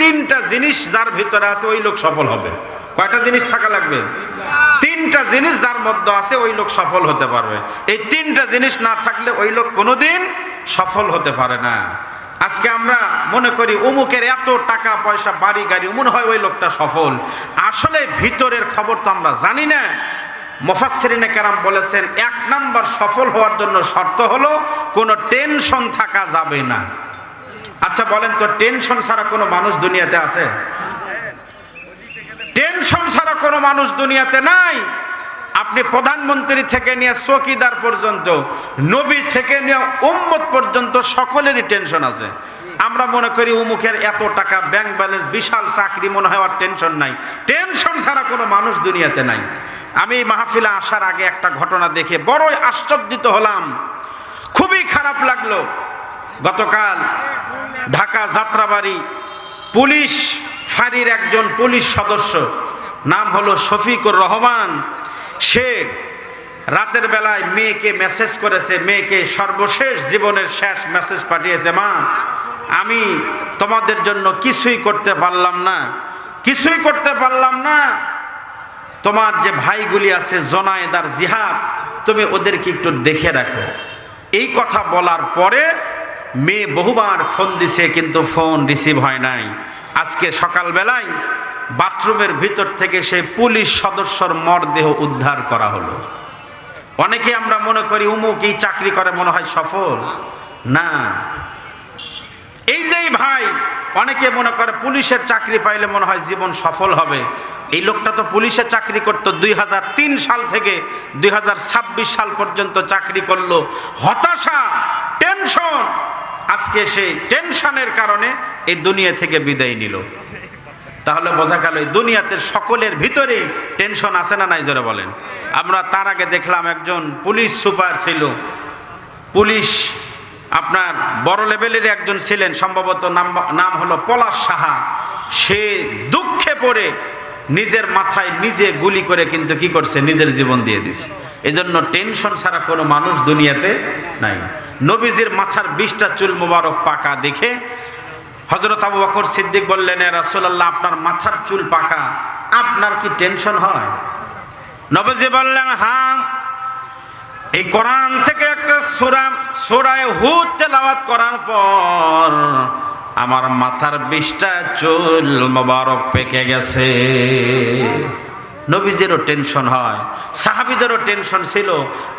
তিনটা জিনিস যার ভিতরে আছে ওই লোক সফল হবে। কয়টা জিনিস থাকা লাগবে? তিনটা জিনিস যার মধ্যে আছে ওই লোক সফল হতে পারবে। এই তিনটা জিনিস না থাকলে ওই লোক কোনোদিন সফল হতে পারে না। আজকে আমরা মনে করি অমুকের এত টাকা পয়সা বাড়ি গাড়ি, মনে হয় ওই লোকটা সফল। আসলে ভিতরের খবর তো আমরা জানি না। মুফাসসিরিনে কেরাম বলেছেন, 1 নাম্বার সফল হওয়ার জন্য শর্ত হলো কোনো টেনশন থাকা যাবে না। আচ্ছা বলেন তো, টেনশন ছাড়া কোনো মানুষ দুনিয়াতে আছে? টেনশন ছাড়া কোনো মানুষ দুনিয়াতে নাই। আপনি প্রধানমন্ত্রী থেকে নিয়ে চৌকিদার পর্যন্ত, নবী থেকে নিয়ে উম্মত পর্যন্ত সকলেরই টেনশন আছে। আমরা মনে করি উমুকের এত টাকা ব্যাংক ব্যালেন্স, বিশাল চাকরি, মনে হয় আর টেনশন নাই। টেনশন ছাড়া কোনো মানুষ দুনিয়াতে নাই। আমি এই মাহফিলে আসার আগে একটা ঘটনা দেখে বড়ই আশ্চর্যিত হলাম, খুবই খারাপ লাগলো। গতকাল ঢাকা যাত্রাবাড়ি পুলিশ ফাঁড়ির একজন পুলিশ সদস্য, নাম হলো শফিকুর রহমান, সে রাতের বেলায় মেয়েকে মেসেজ করেছে, মেয়েকে সর্বশেষ জীবনের শেষ মেসেজ পাঠিয়েছে, মা আমি তোমাদের জন্য কিছুই করতে পারলাম না, কিছুই করতে পারলাম না। তোমার যে ভাইগুলি আছে জোনায়েদ আর জিহাদ, তুমি ওদেরকে একটু দেখে রাখো। এই কথা বলার পরে মেয়ে বহুবার ফোন দিছে, কিন্তু ফোন রিসিভ হয় নাই। আজকে সকালবেলায় বাথরুমের ভিতর থেকে সেই পুলিশ সদস্যর মরদেহ উদ্ধার করা হলো। অনেকে আমরা মনে করি উমুক এই চাকরি করে, মনে হয় সফল না। এই যে ভাই, অনেকে মনে করে পুলিশের চাকরি পাইলে মনে হয় জীবন সফল হবে। এই লোকটা তো পুলিশের চাকরি করতো 2003 সাল থেকে 2026 সাল পর্যন্ত চাকরি করলো। হতাশা, টেনশন, আজকে সেই টেনশনের কারণে এই দুনিয়া থেকে বিদায় নিল। তাহলে বোঝা গেল এই দুনিয়াতে সকলের ভিতরেই টেনশন আছে না নাই, জোরে বলেন। আমরা তার আগে দেখলাম একজন পুলিশ সুপার ছিল, পুলিশ আপনার বড় লেভেলের একজন ছিলেন, সম্ভবত নাম হলো পলাশ সাহা। সে দুঃখে পড়ে নিজের মাথায় নিজে গুলি করে কিন্তু কি করছে, নিজের জীবন দিয়ে দিছে। এজন্য টেনশন ছাড়া কোনো মানুষ দুনিয়াতে নাই। নবীজির মাথার 20টা চুল মোবারক পাকা দেখে হযরত আবু বকর সিদ্দিক বললেন, এ রাসূলুল্লাহ, আপনার মাথার চুল পাকা, আপনার কি টেনশন হয়? নবীজি বললেন, হ্যাঁ, এই কোরআন থেকে একটা সূরা হুদ তেলাওয়াত করার পর আমার মাথার 20টা চুল মোবারক পেকে গেছে। নবীজিরও টেনশন হয়, সাহাবীদেরও টেনশন ছিল,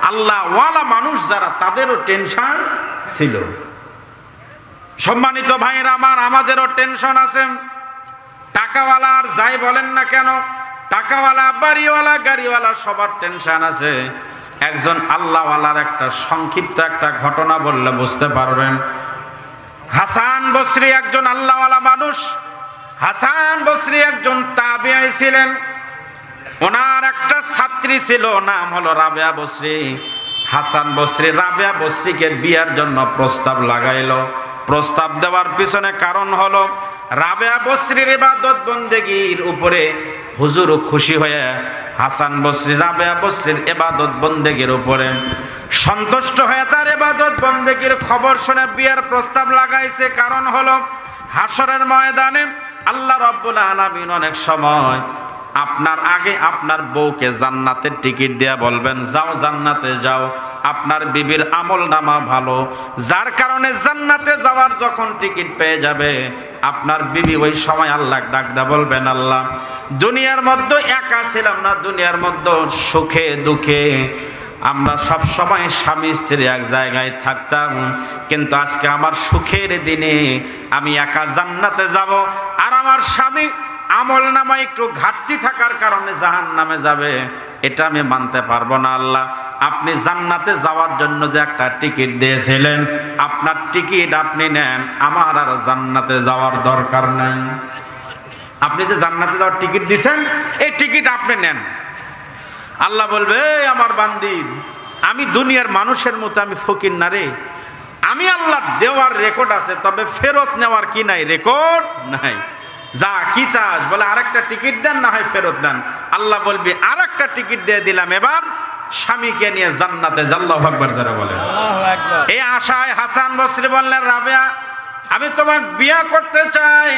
আল্লাহ ওয়ালা মানুষ যারা তাদেরও টেনশন ছিল। সম্মানিত ভাইরা আমার, আমাদেরও টেনশন আছে। টাকাওয়ালা আর যাই বলেন না কেন, টাকাওয়ালা, বাড়িওয়ালা, গাড়িওয়ালা, সবার টেনশন আছে। একজন আল্লাহওয়ালার একটা সংক্ষিপ্ত একটা ঘটনা বললে বুঝতে পারবেন। হাসান বসরি একজন আল্লাহওয়ালা মানুষ। হাসান বসরি একজন তাবিঈ ছিলেন। ওনার একটা ছাত্রী ছিল, নাম হলো রাবেয়া বসরি। হাসান বসরি রাবেয়া বসরিকে বিয়ার জন্য প্রস্তাব লাগাইলো। প্রস্তাব দেওয়ার পিছনে কারণ হলো রাবেয়া বসরির ইবাদত বন্দেগীর উপরে হুজুর খুশি হয়ে হাসান বসরি রাবেয়া বসরির ইবাদত বন্দেগীর উপরে সন্তুষ্ট হয়ে তার ইবাদত বন্দেগীর খবর শুনে বিয়ার প্রস্তাব লাগাইছে। কারণ হলো হাসরের ময়দানে আল্লাহ রাব্বুল আলামিন অনেক সময় আপনার আগে আপনার বউকে জান্নাতের টিকিট দেয়া বলবেন, যাও জান্নাতে যাও, আপনার বিবির আমল নামা ভালো, যার কারণে জান্নাতে যাওয়ার যখন টিকিট পেয়ে যাবে আপনার বিবি ওই সময় আল্লাহ ডাক দা বলবেন, আল্লাহ দুনিয়ার মধ্যে একা ছিলাম না, দুনিয়ার মধ্যে সুখে দুঃখে আমরা সব সময় স্বামী স্ত্রী এক জায়গায় থাকতাম, কিন্তু আজকে আমার সুখের দিনে আমি একা জান্নাতে যাব, আর আমার স্বামী আমল নামায় একটু ঘাটতি থাকার কারণে জাহান্নামে যাবে, এটা আমি মানতে পারবো না। আল্লাহ আপনি জান্নাতে যাওয়ার জন্য যে একটা টিকিট দিয়েছিলেন, আপনার টিকিট আপনি নেন, আমার আর জান্নাতে যাওয়ার দরকার নাই। আপনি যে জান্নাতে যাওয়ার টিকিট দিয়েছেন, এই টিকিট আপনি নেন। আল্লাহ বলবে, আমার বান্দি, আমি দুনিয়ার মানুষের মতো আমি ফকির না রে, আমি আল্লাহ দেওয়ার রেকর্ড আছে, তবে ফেরত নেওয়ার কি নাই, রেকর্ড নাই। যা কি চাস, বলে আরেকটা টিকিট দেন, না হয় ফেরত দেন। আল্লাহ বলবি আরেকটা টিকিট দিয়ে দিলাম, এবার স্বামীকে নিয়ে জান্নাতে। আল্লাহু আকবার যারা বলে। এই আশায় হাসান বসরি বললেন, রাবেয়া আমি তোমার বিয়া করতে চাই,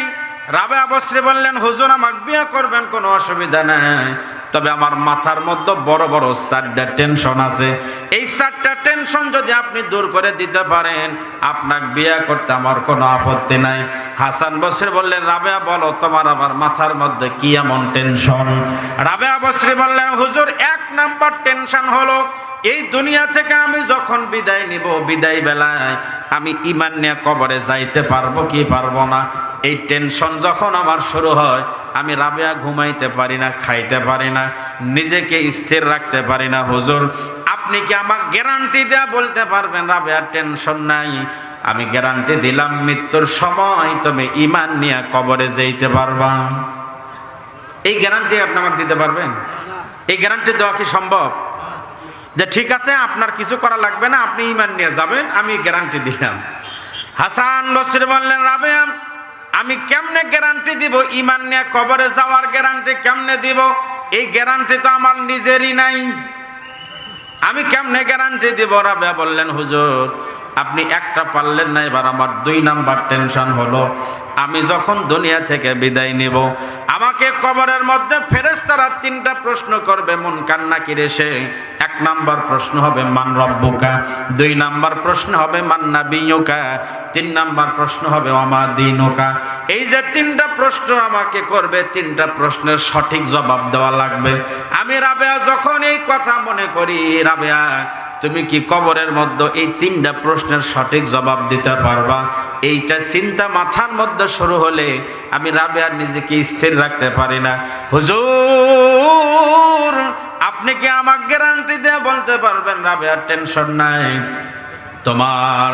রাবেয়া বসরি বললেন, হুজুর আমাকে বিয়ে করবেন, কোনো অসুবিধা নাই, তবে আমার মাথার মধ্যে বড় বড় 4টা টেনশন আছে। এই 4টা টেনশন যদি আপনি দূর করে দিতে পারেন, আপনাকে বিয়ে করতে আমার কোনো আপত্তি নাই। হাসান বসরি বললেন, রাবেয়া বলো তোমার আমার মাথার মধ্যে কি এমন টেনশন? রাবেয়া বসরি বললেন, হুজুর 1 নাম্বার টেনশন হলো এই দুনিয়া থেকে আমি যখন বিদায় নিব, বিদায় বেলায় আমি ঈমান নিয়ে কবরে যাইতে পারবো কি পারবো না, এই টেনশন যখন আমার শুরু হয়, আমি রাবেয়া ঘুমাইতে পারি না, খাইতে পারি না, নিজেকে স্থির রাখতে পারি না। হুজুর আপনি কি আমাকে গ্যারান্টি দেয়া বলতে পারবেন রাবেয়ার টেনশন নাই? আমি গ্যারান্টি দিলাম মৃত্যুর সময় তুমি ঈমান নিয়ে কবরে যাইতে পারবা। এই গ্যারান্টি আপনি আমাকে দিতে পারবেন? এই গ্যারান্টি দেওয়া কি সম্ভব? যে ঠিক আছে আপনার কিছু করা লাগবে না, আপনি ঈমান নিয়ে যাবেন, আমি গ্যারান্টি দিলাম। হাসান বসরি বললেন, রাবেয়া আমি কেমনে গ্যারান্টি দিব ঈমান নিয়ে কবরে যাওয়ার গ্যারান্টি কেমনে দিব? এই গ্যারান্টি তো আমার নিজেরই নাই, আমি কেমনে গ্যারান্টি দিব? রাবেয়া বললেন, হুজুর আপনি একটা পারলেন না, এবার আমার 2 নাম্বার টেনশন হলো আমি যখন দুনিয়া থেকে বিদায় নিব, আমাকে কবরের মধ্যে ফেরেশতারা 3টা প্রশ্ন করবে, মুনকার নাকির এসে। 1 নাম্বার প্রশ্ন হবে মান রব্বুকা, 2 নাম্বার প্রশ্ন হবে মান নাবিয়ুকা, 3 নাম্বার প্রশ্ন হবে ওমা দীনুকা। এই যে 3টা প্রশ্ন আমাকে করবে, 3টা প্রশ্নের সঠিক জবাব দেওয়া লাগবে। আমি রাবেয়া যখন এই কথা মনে করি, রাবেয়া তুমি কি কবরের মধ্যে এই 3টা প্রশ্নের সঠিক জবাব দিতে পারবা? এইটা চিন্তা মাথার মধ্যে শুরু হলে আমি রাবেয়া নিজেকে স্থির রাখতে পারি না। হুজুর আপনি কি আমাকে গ্যারান্টি দিয়ে বলতে পারবেন রাবেয়ার টেনশন নাই? তোমার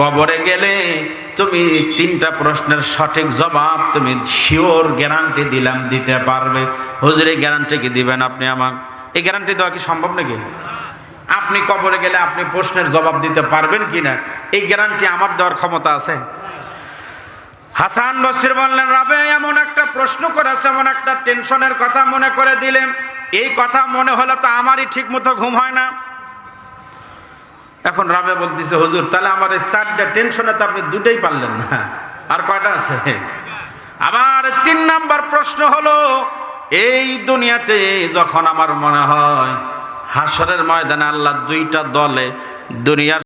কবরে গেলে তুমি 3টা প্রশ্নের সঠিক জবাব তুমি শিওর গ্যারান্টি দিলাম দিতে পারবে। হুজুর এই গ্যারান্টি কি দিবেন আপনি আমাকে? এই গ্যারান্টি দেওয়া কি সম্ভব নাকি? আপনি কবরে গেলে আপনি প্রশ্নের জবাব দিতে পারবেন কিনা, এই গ্যারান্টি আমার দেওয়ার ক্ষমতা আছে? হাসান বসরি বললেন, রাবেয়া এমন একটা প্রশ্ন করেছে, এমন একটা টেনশনের কথা মনে করে দিলেন, এই কথা মনে হলে তো আমারই ঠিক মতো ঘুম হয় না। এখন রাবেয়া বলতেছে, হুজুর তাহলে আমার এই 4টা টেনশনে তো আপনি 2টাই পারলেন না, আর কয়টা আছে? আবার 3 নাম্বার প্রশ্ন হলো, এই দুনিয়াতে যখন আমার মনে হয় হাসরের ময়দানে আল্লাহ 2টা দলে দুনিয়ার